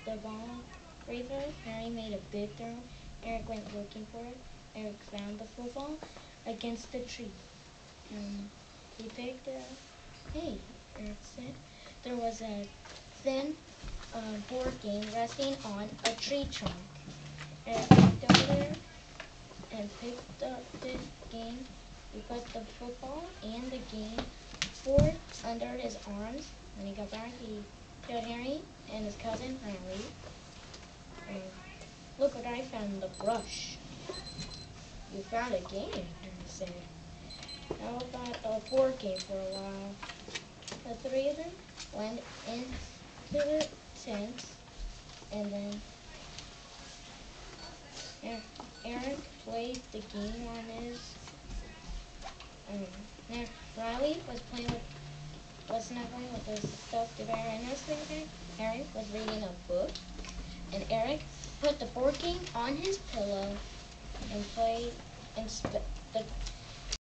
the ball free throw. Harry made a big throw. Eric went looking for it. Eric found the football against the tree. He picked it up. Hey, Eric said. There was a thin board game resting on a tree trunk. Eric walked over there and picked up the game. He put the football and the game board under his arms. When he got back, he showed Harry and his cousin Riley. Look what I found in the brush. You found a game, Harry said. How about a board game for a while? The three of them went into the tent, and then Eric played the game on his. Riley was snuggling with his stuffed bear, and Harry was reading a book, and Eric put the board game on his pillow and played and